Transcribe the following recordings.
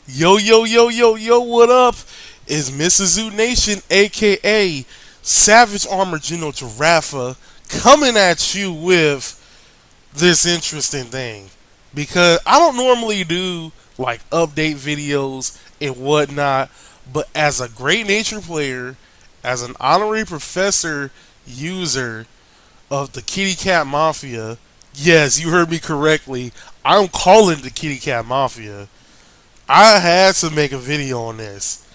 Yo, yo, yo, yo, yo, what up? It's Mrs. Zoo Nation, aka Savage Armor General Giraffe, coming at you with this interesting thing. Because I don't normally do like update videos and whatnot, but as a great nature player, as an honorary professor user of the Kitty Cat Mafia, yes, you heard me correctly. I'm calling the Kitty Cat Mafia. I had to make a video on this.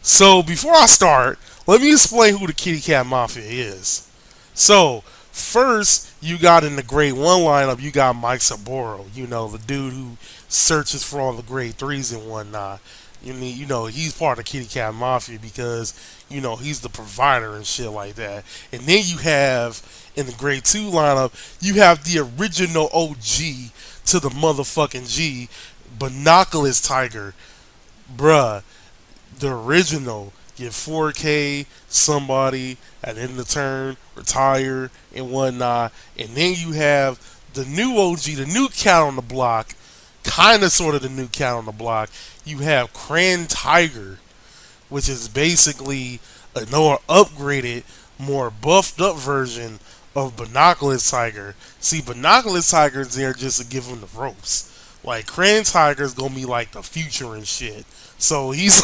So before I start, let me explain who the Kitty Cat Mafia is. So first, you got in the grade one lineup, you got Mike Saboro. You know, the dude who searches for all the grade threes and whatnot. He's part of Kitty Cat Mafia because he's the provider and shit like that. And then you have in the grade two lineup, you have the original OG to the motherfucking G, Binoculars Tiger, bruh, the original. Get 4K, somebody at the end of the turn, retire, and whatnot. And then you have the new OG, the new cat on the block, kind of sort of the new cat on the block. You have Cran Tiger, which is basically a more upgraded, more buffed up version of Binoculars Tiger. See, Binoculars Tiger's there just to give him the ropes. Like, Cran Tiger's gonna be like the future and shit. So he's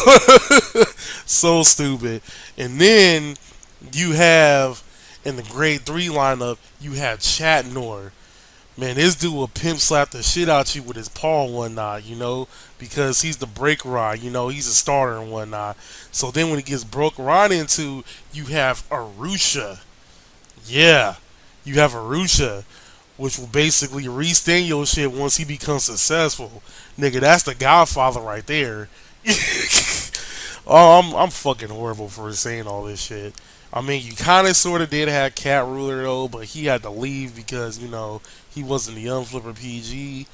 so stupid. And then you have in the grade 3 lineup, you have Chatnor. Man, this dude will pimp slap the shit out you with his paw and whatnot, because he's the break rod, he's a starter and whatnot. So then when he gets broke right into, you have Arusha. Yeah, you have Arusha, which will basically restain your shit once he becomes successful. Nigga, that's the Godfather right there. Oh, I'm fucking horrible for saying all this shit. I mean, you kind of sort of did have Cat Ruler though, but he had to leave because he wasn't the Unflipper PG.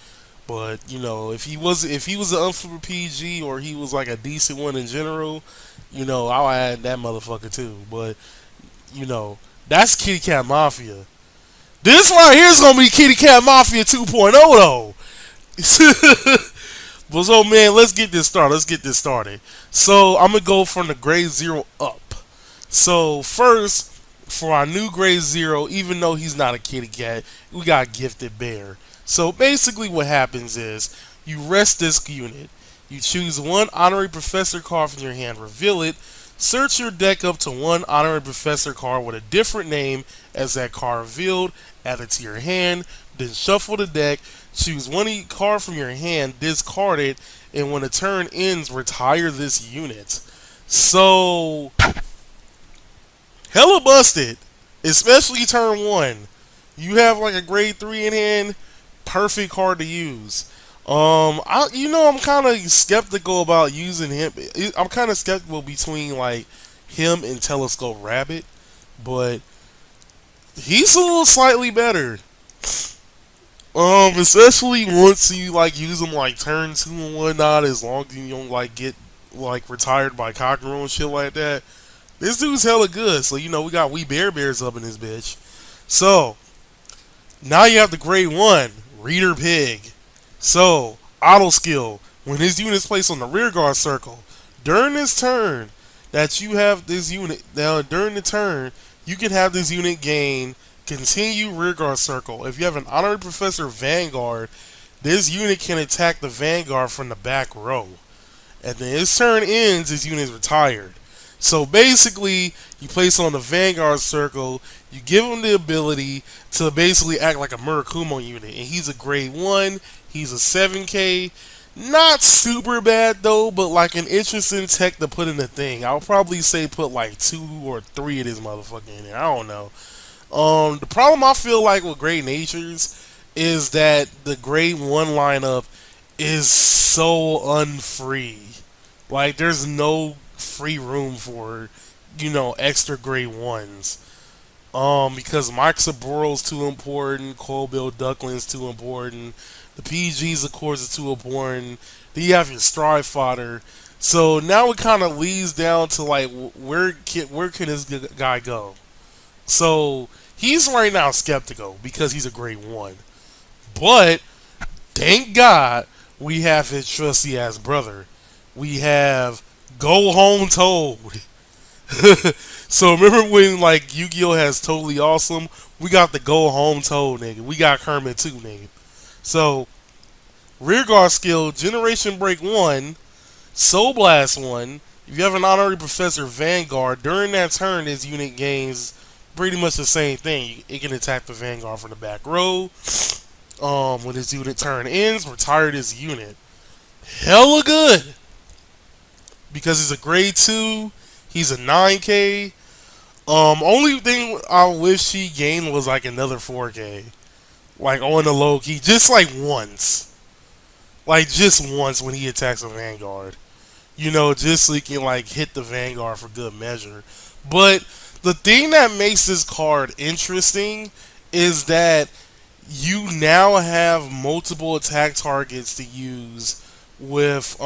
But if he was an Unflipper PG or he was like a decent one in general, I'll add that motherfucker too. But that's Kitty Cat Mafia. This right here is gonna be Kitty Cat Mafia 2.0 though. But so man, let's get this started. So I'm gonna go from the grade zero up. So first, for our new grade zero, even though he's not a kitty cat, we got Gifted Bear. So basically, what happens is you rest this unit. You choose one honorary professor card from your hand, reveal it. Search your deck up to one honorary professor card with a different name as that card revealed. Add it to your hand. Then shuffle the deck. Choose one card from your hand, discard it, and when the turn ends, retire this unit. So, hella busted, especially turn one. You have like a grade 3 in hand, perfect card to use. I'm kind of skeptical about using him. I'm kind of skeptical between like him and Telescope Rabbit, but he's a little slightly better. Especially once you like use them like turn 2 and whatnot, as long as you don't like get like retired by Cockerel and shit like that. This dude's hella good. So we got Wee Bears up in this bitch. So now you have the grade 1 Reader Pig. So auto skill, when his unit is placed on the rear guard circle during this turn that you have this unit, now during the turn you can have this unit gain continue rearguard circle. If you have an honorary professor Vanguard, this unit can attack the Vanguard from the back row. And then his turn ends, his unit is retired. So basically, you place on the Vanguard circle, you give him the ability to basically act like a Murakumo unit. And he's a grade 1, he's a 7K. Not super bad though, but like an interesting tech to put in the thing. I'll probably say put like 2 or 3 of this motherfucker in there. I don't know. The problem I feel like with Great Natures is that the grade 1 lineup is so unfree. Like, there's no free room for, extra grade 1s. Because Mike Saboro's too important, Colbill Duckling's too important, the PGs, of course, are too important. Then you have your Stride Fodder. So now it kind of leads down to, like, where can this guy go? So he's right now skeptical because he's a grade 1. But thank God we have his trusty ass brother. We have Go Home Toad. So remember when like Yu-Gi-Oh has Totally Awesome? We got the Go Home Toad, nigga. We got Kermit too, nigga. So rear guard skill, Generation Break 1, Soul Blast 1. If you have an Honorary Professor Vanguard, during that turn this unit gains pretty much the same thing. It can attack the Vanguard from the back row. When this unit turn ends, retire this unit. Hella good. Because he's a grade 2, he's a 9K. Only thing I wish he gained was like another 4K. Like on the low key. Just like once. Like just once when he attacks a Vanguard. You know, just so he can like hit the Vanguard for good measure. But the thing that makes this card interesting is that you now have multiple attack targets to use with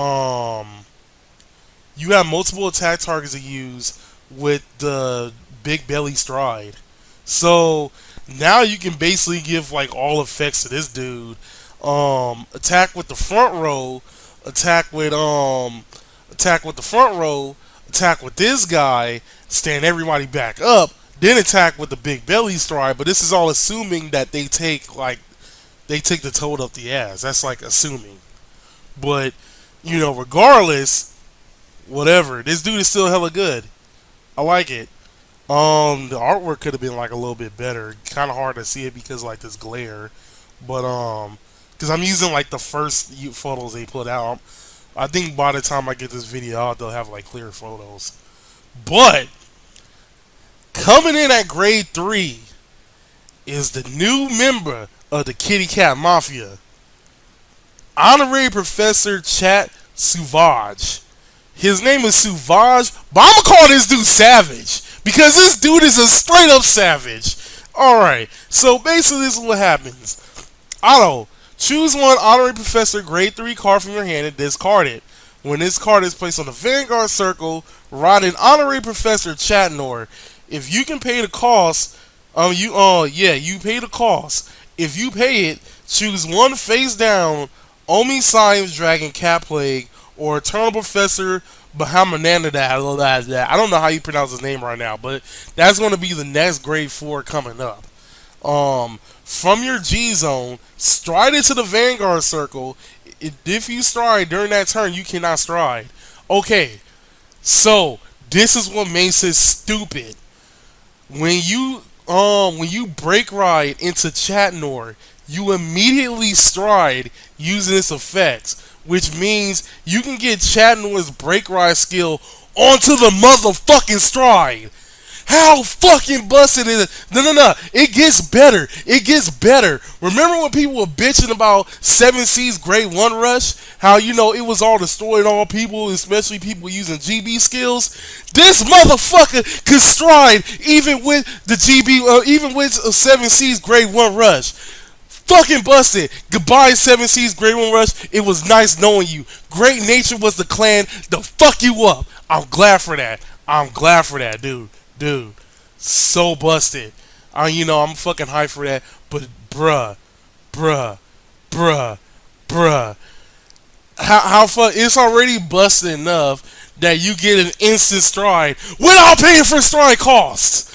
you have multiple attack targets to use with the Big Belly Stride. So now you can basically give like all effects to this dude. Attack with the front row, attack with the front row, attack with this guy, stand everybody back up, then attack with the Big Belly Stride. But this is all assuming that they take the toad up the ass. That's like assuming. But you know, regardless, whatever. This dude is still hella good. I like it. The artwork could have been like a little bit better. Kind of hard to see it because like this glare, but because I'm using like the first photos they put out. I think by the time I get this video out, they'll have like clear photos. But coming in at grade 3 is the new member of the Kitty Cat Mafia, Honorary Professor Chat Sauvage. His name is Sauvage, but I'm gonna call this dude Savage because this dude is a straight up savage. Alright, so basically this is what happens. Auto, choose one Honorary Professor grade 3 card from your hand and discard it. When this card is placed on the Vanguard circle, write an Honorary Professor Chatnor. If you can pay the cost, you pay the cost. If you pay it, choose one face down Omi Science Dragon Cat Plague or Eternal Professor Bahamananda. I don't know how you pronounce his name right now, but that's going to be the next grade 4 coming up. From your G zone, stride into the Vanguard circle. If you stride during that turn, you cannot stride. Okay, so this is what makes it stupid. When you break ride into Chatnor, you immediately stride using this effect, which means you can get Chatnor's break ride skill onto the motherfucking stride. How fucking busted is it? No. It gets better. It gets better. Remember when people were bitching about 7C's grade 1 rush? How, you know, it was all destroying all people, especially people using GB skills? This motherfucker could stride even with the even with 7C's grade 1 rush. Fucking busted. Goodbye 7C's grade 1 rush. It was nice knowing you. Great Nature was the clan to fuck you up. I'm glad for that. Dude, so busted. You know, I'm fucking hyped for that. But bruh. How fun? It's already busted enough that you get an instant stride without paying for stride costs.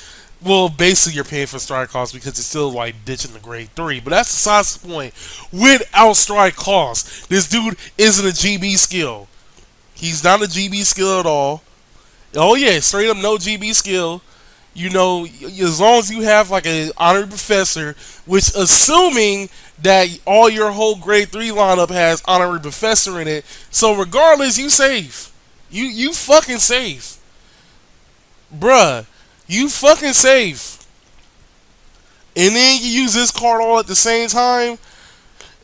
Well, basically you're paying for stride costs because it's still like ditching the grade 3. But that's besides the point. Without stride costs, this dude isn't a GB skill. He's not a GB skill at all. Oh yeah, straight up no GB skill. You know, as long as you have like an Honorary Professor, which assuming that all your whole grade 3 lineup has Honorary Professor in it, so regardless, you safe. You fucking safe. Bruh, you fucking safe. And then you use this card all at the same time.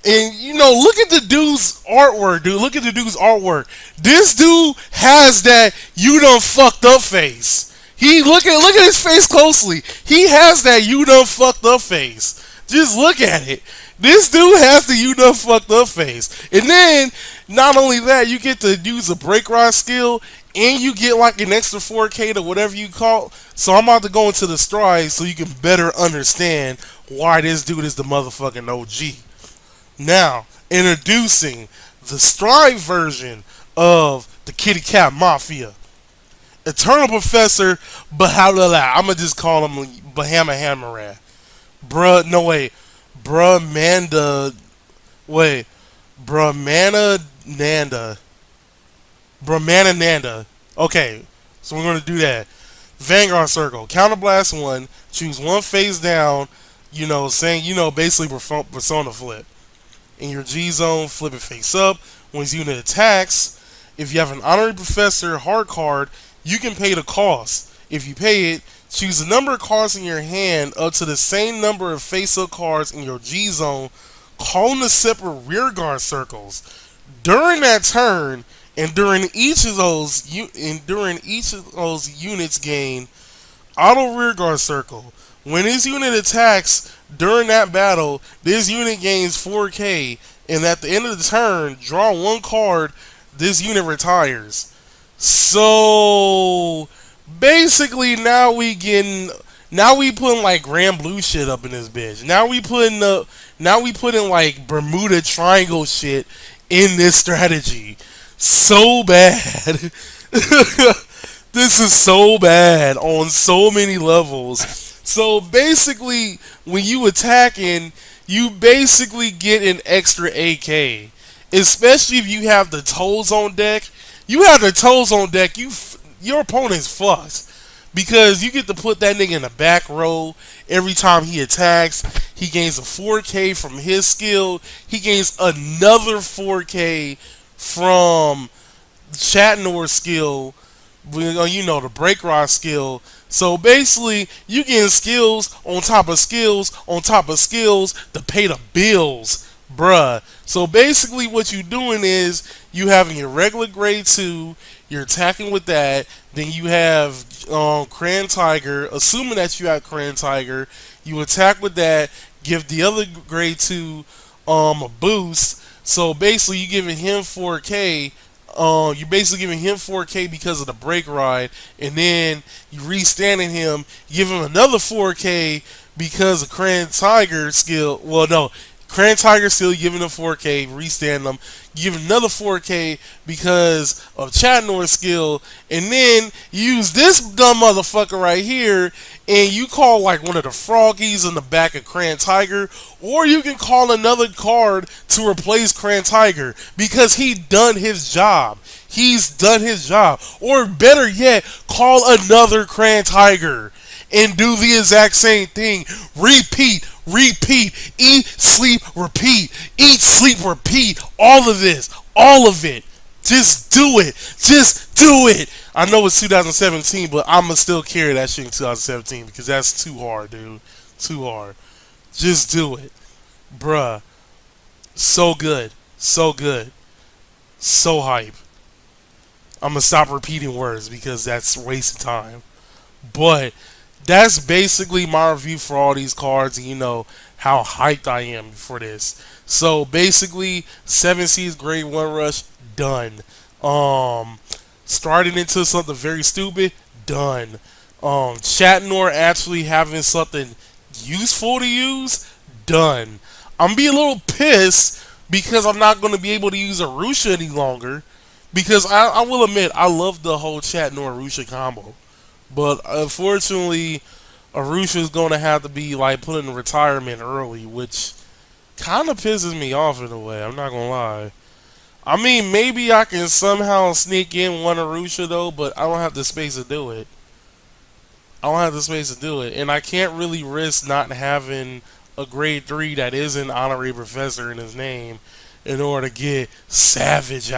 And, you know, look at the dude's artwork, dude. Look at the dude's artwork. This dude has that you done fucked up face. Look at his face closely. He has that you done fucked up face. Just look at it. This dude has the you done fucked up face. And then, not only that, you get to use a break ride skill, and you get like an extra 4K to whatever you call. So I'm about to go into the stride so you can better understand why this dude is the motherfucking OG. Now, introducing the stride version of the Kitty Cat Mafia, Eternal Professor, Bahalala. I'm gonna just call him Bahama Hammerad. Bruh, no wait, Bruh Manda, wait, Brahmana Nanda, Brahmana Nanda. Okay, so we're gonna do that. Vanguard Circle, Counterblast 1, choose one face down, saying, basically Persona Flip. In your G zone, flip it face up. When his unit attacks, if you have an Honorary Professor hard card, you can pay the cost. If you pay it, choose the number of cards in your hand up to the same number of face up cards in your G zone, calling the separate rear guard circles. During that turn, and during each of those units gain auto rear guard circle. When this unit attacks during that battle, this unit gains 4K, and at the end of the turn, draw one card. This unit retires. So basically, now we putting like Grand Blue shit up in this bitch. Now we putting like Bermuda Triangle shit in this strategy. So bad. This is so bad on so many levels. So basically, when you attacking, you basically get an extra AK. Especially if you have the Toes on deck. You have the Toes on deck, your opponent's fucked. Because you get to put that nigga in the back row every time he attacks. He gains a 4K from his skill. He gains another 4K from Chatnor's skill, the break rod skill. So basically, you getting skills on top of skills on top of skills to pay the bills, bruh. So basically, what you doing is you having your regular grade 2, you're attacking with that. Then you have Cran Tiger. Assuming that you have Cran Tiger, you attack with that. Give the other grade 2 a boost. So basically, you giving him 4K. You're basically giving him 4K because of the break ride, and then you re-standing him, give him another 4K because of Cran Tiger skill. Well, no, Cran Tiger still giving him 4K, re-stand them, give another 4K because of Chatnor's skill, and then you use this dumb motherfucker right here, and you call like one of the froggies in the back of Cran Tiger, or you can call another card to replace Cran Tiger because he done his job. He's done his job. Or better yet, call another Cran Tiger and do the exact same thing. Repeat, eat, sleep, repeat. Eat, sleep, repeat. All of this, all of it. Just do it. Just do it. I know it's 2017, but I'ma still carry that shit in 2017 because that's too hard, dude. Too hard. Just do it. Bruh. So good. So good. So hype. I'ma stop repeating words because that's a waste of time. But that's basically my review for all these cards, and how hyped I am for this. So basically, 7 Seas Grade 1 Rush, done. Starting into something very stupid, done. Chatnor actually having something useful to use, done. I'm be a little pissed because I'm not going to be able to use Arusha any longer. Because I will admit, I love the whole Chatnor Arusha combo. But unfortunately, Arusha is going to have to be like put in retirement early, which kind of pisses me off in a way. I'm not going to lie. I mean, maybe I can somehow sneak in one Arusha though, but I don't have the space to do it. And I can't really risk not having a grade 3 that isn't Honorary Professor in his name in order to get Savage.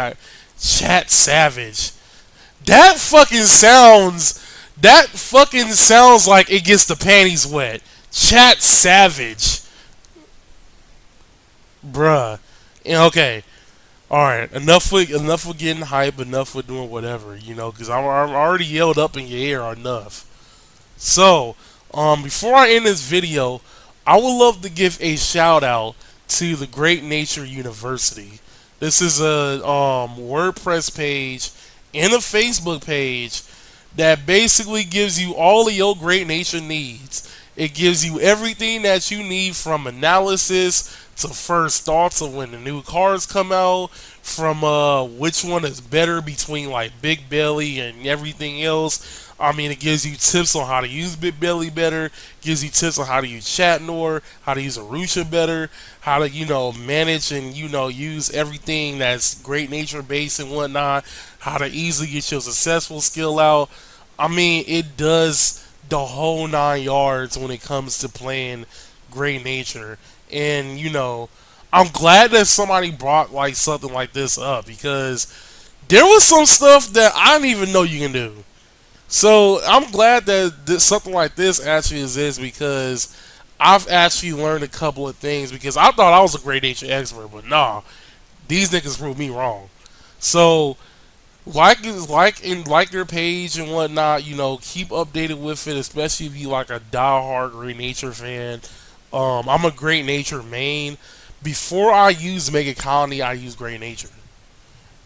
Chat Savage. That fucking sounds like it gets the panties wet. Chat Savage. Bruh. Okay. Alright. Enough for getting hype. Enough for doing whatever. Because I'm already yelled up in your ear enough. So, before I end this video, I would love to give a shout out to the Great Nature University. This is a WordPress page and a Facebook page that basically gives you all of your Great Nature needs. It gives you everything that you need, from analysis to first thoughts of when the new cards come out, from which one is better between like Big Belly and everything else. I mean, it gives you tips on how to use Big Belly better, gives you tips on how to use Chatnor, how to use Arusha better, how to, manage and, use everything that's great nature based and whatnot, how to easily get your successful skill out. I mean, it does the whole 9 yards when it comes to playing great nature. And, I'm glad that somebody brought like something like this up because there was some stuff that I didn't even know you can do. So I'm glad that something like this actually exists because I've actually learned a couple of things because I thought I was a great nature expert, but nah, these niggas proved me wrong. So like their page and whatnot, keep updated with it, especially if you like a diehard Great Nature fan. I'm a Great Nature main. Before I use Mega Colony, I use Great Nature.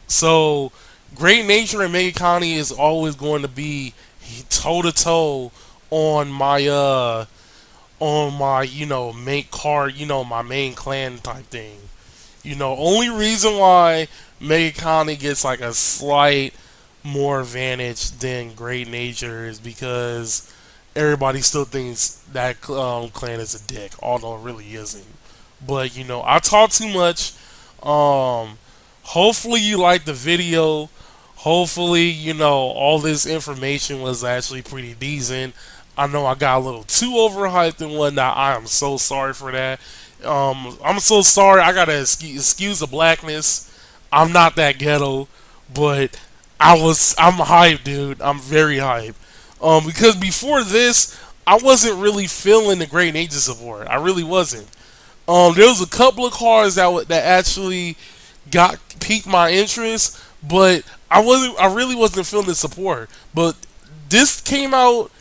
So Great Nature and Mega Colony is always going to be toe to toe on my main card, my main clan type thing. Only reason why Mega Colony gets like a slight more advantage than Great Nature is because everybody still thinks that clan is a dick, although it really isn't. But I talk too much. Hopefully you liked the video. Hopefully all this information was actually pretty decent. I know I got a little too overhyped and whatnot. I am so sorry for that. I'm so sorry. I gotta excuse the blackness. I'm not that ghetto, but I'm hyped, dude. I'm very hyped. Because before this, I wasn't really feeling the Great Nature support. I really wasn't. There was a couple of cards that actually got piqued my interest, but I really wasn't feeling the support. But this came out,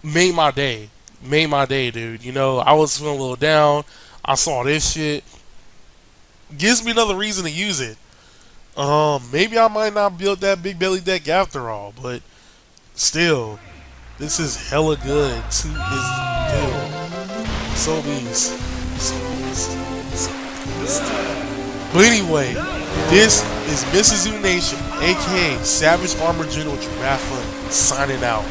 made my day. Made my day, dude. I was feeling a little down. I saw this shit. Gives me another reason to use it. Maybe I might not build that big belly deck after all, but still, this is hella good to his build. So beast. So beast. So beast. But anyway, this is Mrs. Nation, aka Savage Armor General Giraffe, signing out.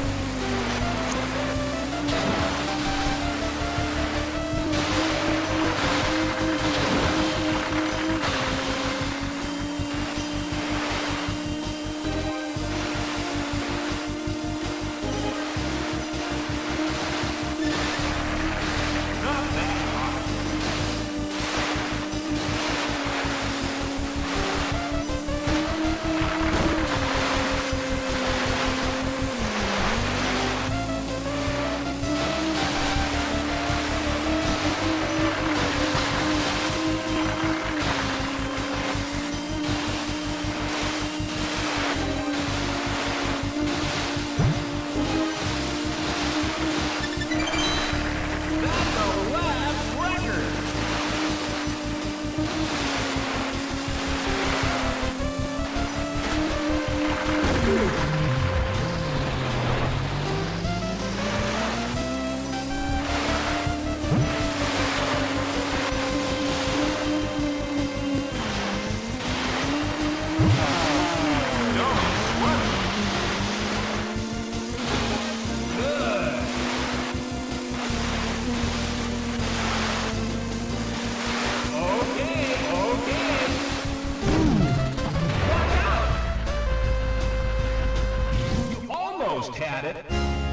Almost had it.